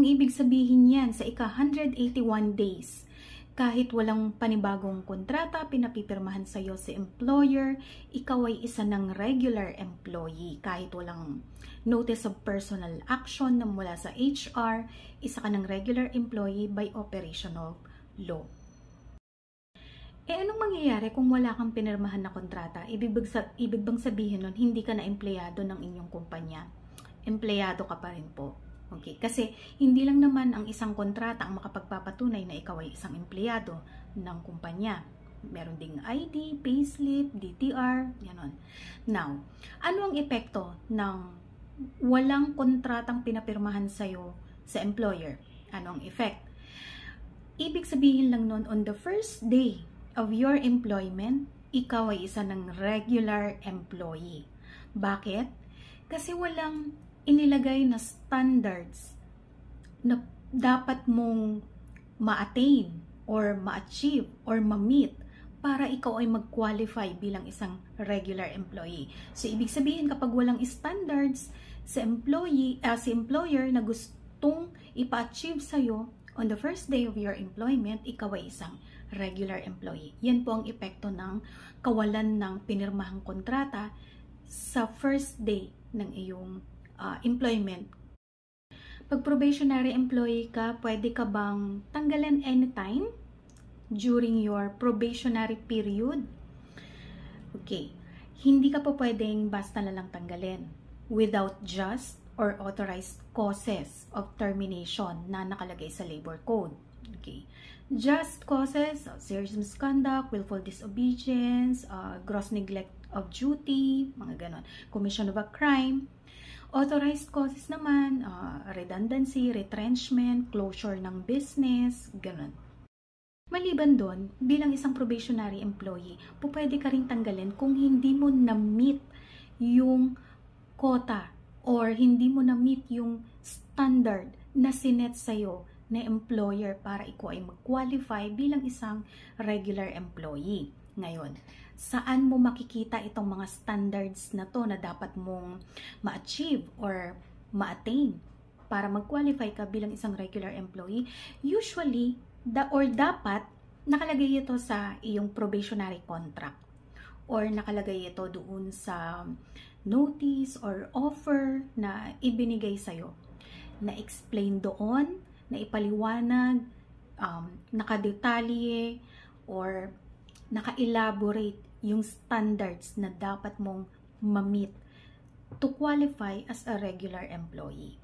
Anong ibig sabihin yan? Sa ika-181 days, kahit walang panibagong kontrata, pinapipirmahan sa'yo si employer, ikaw ay isa ng regular employee. Kahit walang notice of personal action na mula sa HR, isa ka ng regular employee by operation of law. Anong mangyayari kung wala kang pinirmahan na kontrata? Ibig bang sabihin nun, hindi ka na empleyado ng inyong kumpanya? Empleyado ka pa rin po. Okay? Kasi hindi lang naman ang isang kontrata ang makapagpapatunay na ikaw ay isang empleyado ng kumpanya. Meron ding ID, payslip, DTR, gano'n. Now, ano ang epekto ng walang kontratang pinapirmahan sa'yo sa employer? Ano ang effect? Ibig sabihin lang nun, on the first day of your employment, ikaw ay isa ng regular employee. Bakit? Kasi walang inilagay na standards na dapat mong ma-attain or ma-achieve or ma-meet para ikaw ay mag-qualify bilang isang regular employee. So, ibig sabihin kapag walang standards si employer na gustong ipa-achieve sa'yo on the first day of your employment, ikaw ay isang regular employee. Yan po ang epekto ng kawalan ng pinirmahang kontrata sa first day ng iyong employment. Pag probationary employee ka, pwede ka bang tanggalin anytime during your probationary period? Okay. Hindi ka po pwedeng basta na lang tanggalin without just or authorized causes of termination na nakalagay sa labor code. Okay. Just causes, serious misconduct, willful disobedience, gross neglect of duty, mga ganon. Commission of a crime. Authorized causes naman, redundancy, retrenchment, closure ng business, ganon. Maliban doon, bilang isang probationary employee, pwede ka rin tanggalin kung hindi mo na-meet yung quota or hindi mo na-meet yung standard na sinet sa'yo na employer para ikaw ay mag-qualify bilang isang regular employee. Ngayon, saan mo makikita itong mga standards na to na dapat mong ma-achieve or ma-attain para mag-qualify ka bilang isang regular employee? Usually, dapat nakalagay ito sa iyong probationary contract or nakalagay ito doon sa notice or offer na ibinigay sa'yo. Na-explain doon, na ipaliwanag, nakadetalye, or naka-elaborate yung standards na dapat mong ma-meet to qualify as a regular employee.